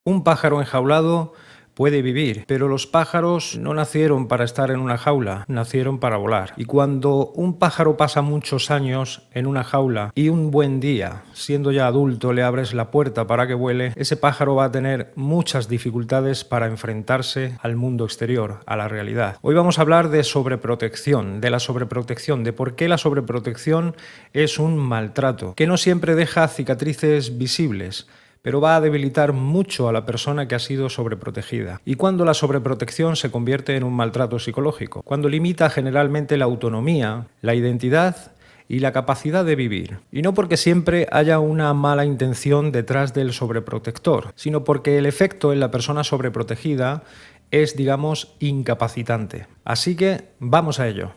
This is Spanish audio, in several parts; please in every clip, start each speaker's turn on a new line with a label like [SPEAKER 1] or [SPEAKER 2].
[SPEAKER 1] Un pájaro enjaulado puede vivir, pero los pájaros no nacieron para estar en una jaula, nacieron para volar. Y cuando un pájaro pasa muchos años en una jaula y un buen día, siendo ya adulto, le abres la puerta para que vuele, ese pájaro va a tener muchas dificultades para enfrentarse al mundo exterior, a la realidad. Hoy vamos a hablar de sobreprotección, de la sobreprotección, de por qué la sobreprotección es un maltrato, que no siempre deja cicatrices visibles, pero va a debilitar mucho a la persona que ha sido sobreprotegida. Y cuando la sobreprotección se convierte en un maltrato psicológico, cuando limita generalmente la autonomía, la identidad y la capacidad de vivir. Y no porque siempre haya una mala intención detrás del sobreprotector, sino porque el efecto en la persona sobreprotegida es, digamos, incapacitante. Así que vamos a ello.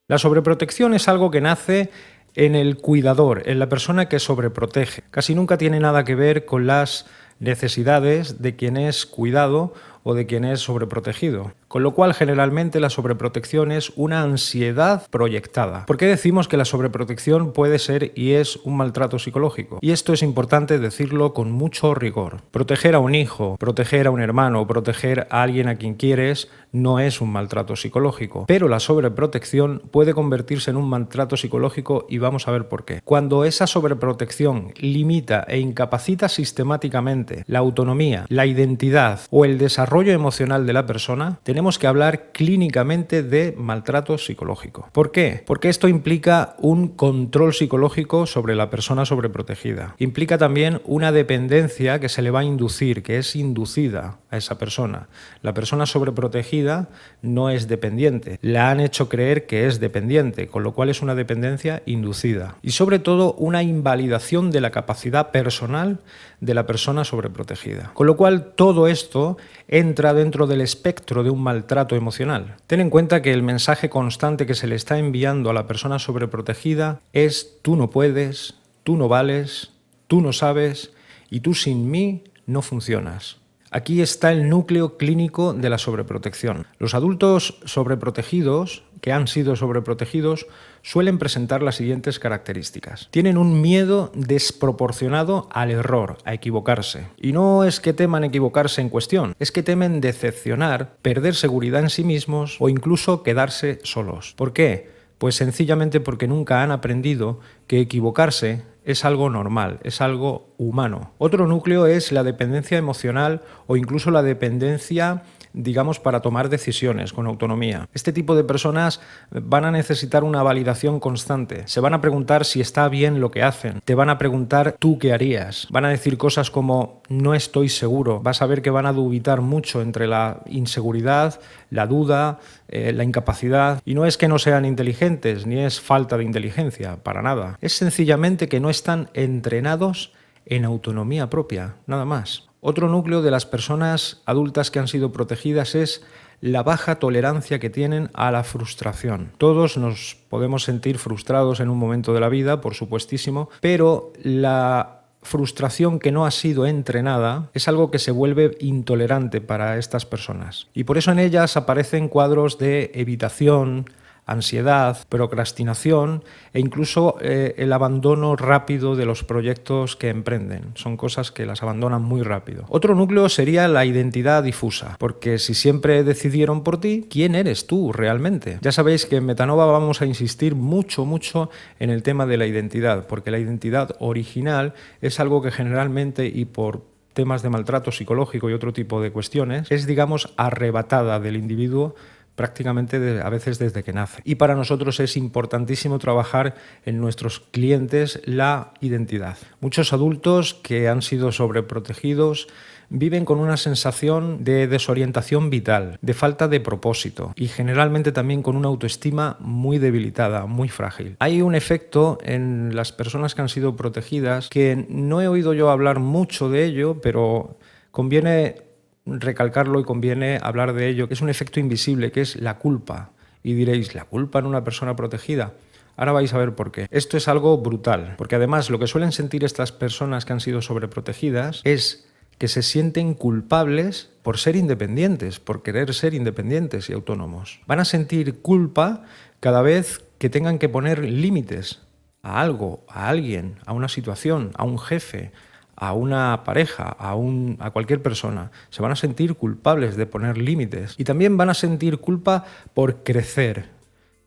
[SPEAKER 1] La sobreprotección es algo que nace en el cuidador, en la persona que sobreprotege. Casi nunca tiene nada que ver con las necesidades de quien es cuidado o de quien es sobreprotegido. Con lo cual, generalmente, la sobreprotección es una ansiedad proyectada. ¿Por qué decimos que la sobreprotección puede ser y es un maltrato psicológico? Y esto es importante decirlo con mucho rigor. Proteger a un hijo, proteger a un hermano, proteger a alguien a quien quieres no es un maltrato psicológico. Pero la sobreprotección puede convertirse en un maltrato psicológico y vamos a ver por qué. Cuando esa sobreprotección limita e incapacita sistemáticamente la autonomía, la identidad o el desarrollo emocional de la persona, tenemos que hablar clínicamente de maltrato psicológico. ¿Por qué? Porque esto implica un control psicológico sobre la persona sobreprotegida. Implica también una dependencia que se le va a inducir, que es inducida a esa persona. La persona sobreprotegida no es dependiente. La han hecho creer que es dependiente, con lo cual es una dependencia inducida. Y sobre todo una invalidación de la capacidad personal de la persona sobreprotegida. Con lo cual todo esto entra dentro del espectro de un maltrato emocional. Ten en cuenta que el mensaje constante que se le está enviando a la persona sobreprotegida es: tú no puedes, tú no vales, tú no sabes y tú sin mí no funcionas. Aquí está el núcleo clínico de la sobreprotección. Los adultos sobreprotegidos, que han sido sobreprotegidos, suelen presentar las siguientes características. Tienen un miedo desproporcionado al error, a equivocarse. Y no es que teman equivocarse en cuestión, es que temen decepcionar, perder seguridad en sí mismos o incluso quedarse solos. ¿Por qué? Pues sencillamente porque nunca han aprendido que equivocarse es algo normal, es algo humano. Otro núcleo es la dependencia emocional o incluso la dependencia, digamos, para tomar decisiones con autonomía. Este tipo de personas van a necesitar una validación constante. Se van a preguntar si está bien lo que hacen. Te van a preguntar tú qué harías. Van a decir cosas como no estoy seguro. Vas a ver que van a dubitar mucho entre la inseguridad, la duda, la incapacidad. Y no es que no sean inteligentes, ni es falta de inteligencia, para nada. Es sencillamente que no están entrenados en autonomía propia, nada más. Otro núcleo de las personas adultas que han sido protegidas es la baja tolerancia que tienen a la frustración. Todos nos podemos sentir frustrados en un momento de la vida, por supuestísimo, pero la frustración que no ha sido entrenada es algo que se vuelve intolerante para estas personas. Y por eso en ellas aparecen cuadros de evitación, ansiedad, procrastinación e incluso el abandono rápido de los proyectos que emprenden. Son cosas que las abandonan muy rápido. Otro núcleo sería la identidad difusa, porque si siempre decidieron por ti, ¿quién eres tú realmente? Ya sabéis que en Metanova vamos a insistir mucho en el tema de la identidad, porque la identidad original es algo que generalmente y por temas de maltrato psicológico y otro tipo de cuestiones es, digamos, arrebatada del individuo prácticamente a veces desde que nace. Y para nosotros es importantísimo trabajar en nuestros clientes la identidad. Muchos adultos que han sido sobreprotegidos viven con una sensación de desorientación vital, de falta de propósito y generalmente también con una autoestima muy debilitada, muy frágil. Hay un efecto en las personas que han sido protegidas que no he oído yo hablar mucho de ello, pero conviene recalcarlo y conviene hablar de ello, que es un efecto invisible, que es la culpa. Y diréis, ¿la culpa en una persona protegida? Ahora vais a ver por qué. Esto es algo brutal, porque además lo que suelen sentir estas personas que han sido sobreprotegidas es que se sienten culpables por ser independientes, por querer ser independientes y autónomos. Van a sentir culpa cada vez que tengan que poner límites a algo, a alguien, a una situación, a un jefe, a una pareja, a cualquier persona. Se van a sentir culpables de poner límites y también van a sentir culpa por crecer,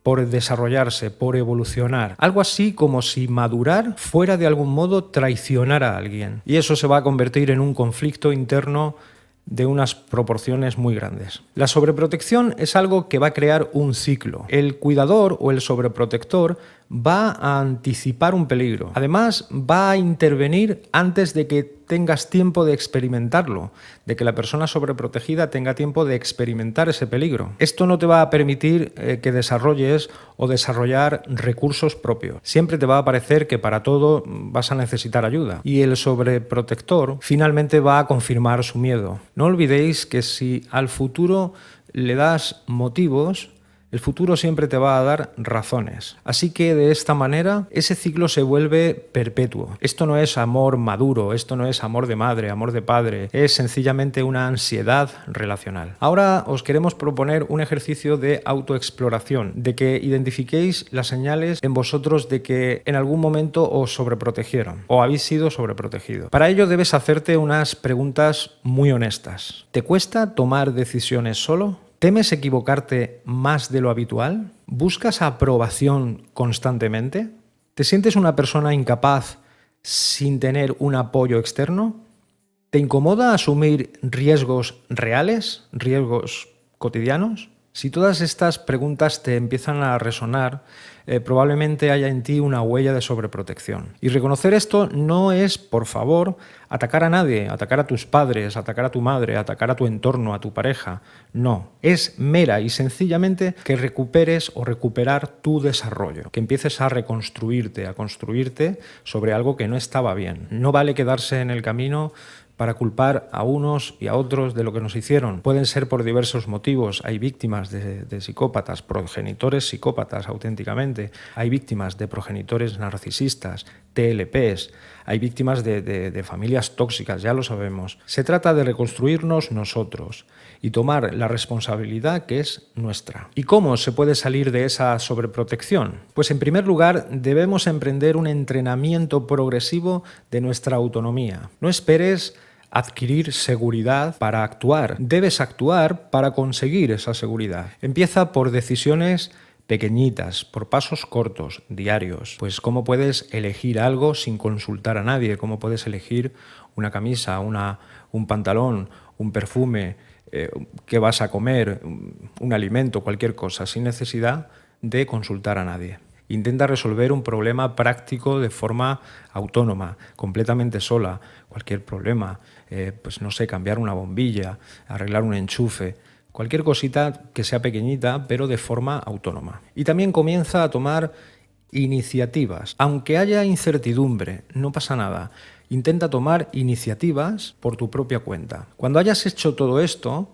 [SPEAKER 1] por desarrollarse, por evolucionar. Algo así como si madurar fuera de algún modo traicionar a alguien. Y eso se va a convertir en un conflicto interno de unas proporciones muy grandes. La sobreprotección es algo que va a crear un ciclo. El cuidador o el sobreprotector va a anticipar un peligro. Además, va a intervenir antes de que tengas tiempo de experimentarlo, de que la persona sobreprotegida tenga tiempo de experimentar ese peligro. Esto no te va a permitir que desarrolles o desarrollar recursos propios. Siempre te va a parecer que para todo vas a necesitar ayuda. Y el sobreprotector finalmente va a confirmar su miedo. No olvidéis que si al futuro le das motivos, el futuro siempre te va a dar razones. Así que de esta manera ese ciclo se vuelve perpetuo. Esto no es amor maduro, esto no es amor de madre, amor de padre, es sencillamente una ansiedad relacional. Ahora os queremos proponer un ejercicio de autoexploración, de que identifiquéis las señales en vosotros de que en algún momento os sobreprotegieron o habéis sido sobreprotegidos. Para ello debes hacerte unas preguntas muy honestas. ¿Te cuesta tomar decisiones solo? ¿Temes equivocarte más de lo habitual? ¿Buscas aprobación constantemente? ¿Te sientes una persona incapaz sin tener un apoyo externo? ¿Te incomoda asumir riesgos reales, riesgos cotidianos? Si todas estas preguntas te empiezan a resonar, probablemente haya en ti una huella de sobreprotección. Y reconocer esto no es, por favor, atacar a nadie, atacar a tus padres, atacar a tu madre, atacar a tu entorno, a tu pareja. No, es mera y sencillamente que recuperes o recuperar tu desarrollo, que empieces a reconstruirte, a construirte sobre algo que no estaba bien. No vale quedarse en el camino para culpar a unos y a otros de lo que nos hicieron. Pueden ser por diversos motivos. Hay víctimas de psicópatas, progenitores psicópatas auténticamente. Hay víctimas de progenitores narcisistas, TLPs. Hay víctimas de familias tóxicas, ya lo sabemos. Se trata de reconstruirnos nosotros y tomar la responsabilidad que es nuestra. ¿Y cómo se puede salir de esa sobreprotección? Pues en primer lugar debemos emprender un entrenamiento progresivo de nuestra autonomía. No esperes adquirir seguridad para actuar. Debes actuar para conseguir esa seguridad. Empieza por decisiones pequeñitas, por pasos cortos, diarios. Pues cómo puedes elegir algo sin consultar a nadie, cómo puedes elegir una camisa, un pantalón, un perfume, qué vas a comer, un alimento, cualquier cosa, sin necesidad de consultar a nadie. Intenta resolver un problema práctico de forma autónoma, completamente sola. Cualquier problema, pues no sé, cambiar una bombilla, arreglar un enchufe, cualquier cosita que sea pequeñita, pero de forma autónoma. Y también comienza a tomar iniciativas. Aunque haya incertidumbre, no pasa nada. Intenta tomar iniciativas por tu propia cuenta. Cuando hayas hecho todo esto,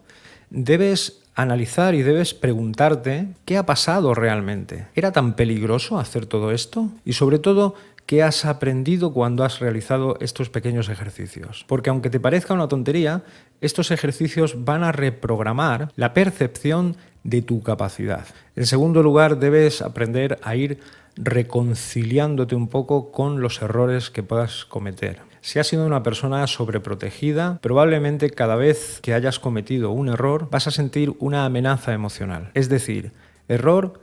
[SPEAKER 1] debes analizar y debes preguntarte qué ha pasado realmente. ¿Era tan peligroso hacer todo esto? Y sobre todo, ¿qué has aprendido cuando has realizado estos pequeños ejercicios? Porque aunque te parezca una tontería, estos ejercicios van a reprogramar la percepción de tu capacidad. En segundo lugar, debes aprender a ir reconciliándote un poco con los errores que puedas cometer. Si has sido una persona sobreprotegida, probablemente cada vez que hayas cometido un error vas a sentir una amenaza emocional. Es decir, error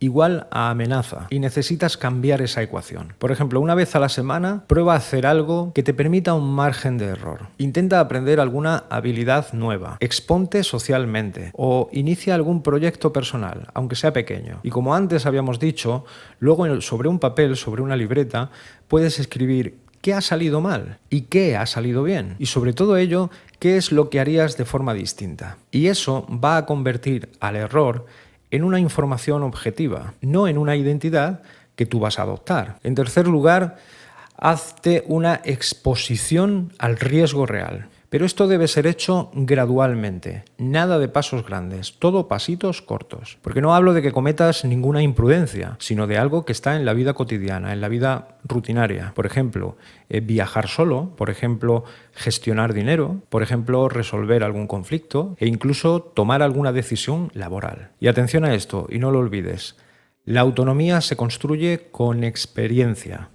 [SPEAKER 1] igual a amenaza y necesitas cambiar esa ecuación. Por ejemplo, una vez a la semana, prueba a hacer algo que te permita un margen de error. Intenta aprender alguna habilidad nueva, exponte socialmente o inicia algún proyecto personal, aunque sea pequeño. Y como antes habíamos dicho, luego sobre un papel, sobre una libreta, puedes escribir qué ha salido mal y qué ha salido bien. Y sobre todo ello, qué es lo que harías de forma distinta. Y eso va a convertir al error en una información objetiva, no en una identidad que tú vas a adoptar. En tercer lugar, hazte una exposición al riesgo real. Pero esto debe ser hecho gradualmente, nada de pasos grandes, todo pasitos cortos. Porque no hablo de que cometas ninguna imprudencia, sino de algo que está en la vida cotidiana, en la vida rutinaria. Por ejemplo, viajar solo, por ejemplo, gestionar dinero, por ejemplo, resolver algún conflicto e incluso tomar alguna decisión laboral. Y atención a esto, y no lo olvides, La autonomía se construye con experiencia,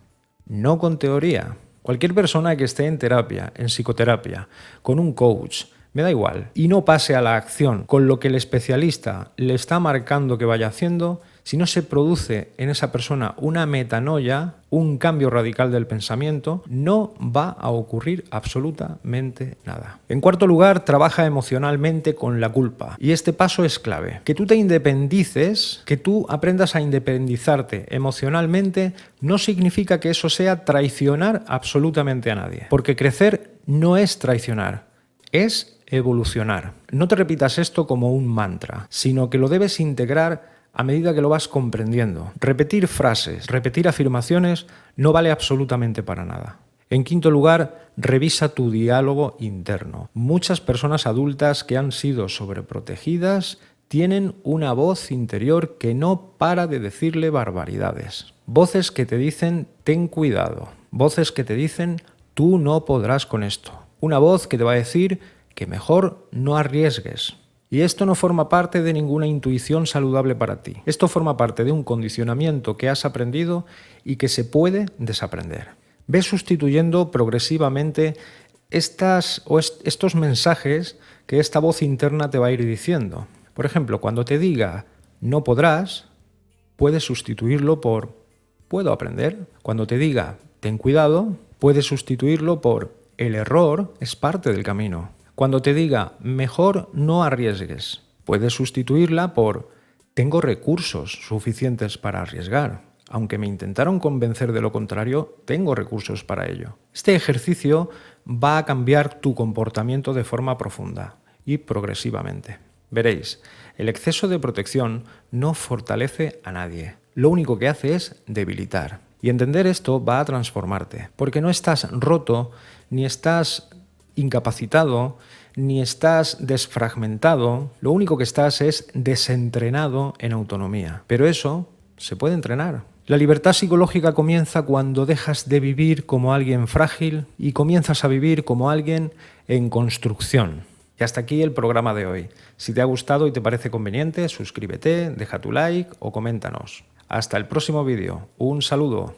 [SPEAKER 1] no con teoría. Cualquier persona que esté en terapia, en psicoterapia, con un coach, me da igual, y no pase a la acción con lo que el especialista le está marcando que vaya haciendo, si no se produce en esa persona una metanoia, un cambio radical del pensamiento, no va a ocurrir absolutamente nada. En cuarto lugar, trabaja emocionalmente con la culpa. Y este paso es clave. Que tú te independices, que tú aprendas a independizarte emocionalmente, no significa que eso sea traicionar absolutamente a nadie. Porque crecer no es traicionar, es evolucionar. No te repitas esto como un mantra, sino que lo debes integrar a medida que lo vas comprendiendo. Repetir frases, repetir afirmaciones no vale absolutamente para nada. En quinto lugar, revisa tu diálogo interno. Muchas personas adultas que han sido sobreprotegidas tienen una voz interior que no para de decirle barbaridades. Voces que te dicen, ten cuidado. Voces que te dicen, tú no podrás con esto. Una voz que te va a decir que mejor no arriesgues. Y esto no forma parte de ninguna intuición saludable para ti. Esto forma parte de un condicionamiento que has aprendido y que se puede desaprender. Ve sustituyendo progresivamente estos mensajes que esta voz interna te va a ir diciendo. Por ejemplo, cuando te diga no podrás, puedes sustituirlo por puedo aprender. Cuando te diga ten cuidado, puedes sustituirlo por el error es parte del camino. Cuando te diga mejor no arriesgues, puedes sustituirla por tengo recursos suficientes para arriesgar. Aunque me intentaron convencer de lo contrario, tengo recursos para ello. Este ejercicio va a cambiar tu comportamiento de forma profunda y progresivamente. Veréis, el exceso de protección no fortalece a nadie. Lo único que hace es debilitar. Y entender esto va a transformarte, porque no estás roto ni estás incapacitado, ni estás desfragmentado, lo único que estás es desentrenado en autonomía. Pero eso se puede entrenar. La libertad psicológica comienza cuando dejas de vivir como alguien frágil y comienzas a vivir como alguien en construcción. Y hasta aquí el programa de hoy. Si te ha gustado y te parece conveniente, suscríbete, deja tu like o coméntanos. Hasta el próximo vídeo. Un saludo.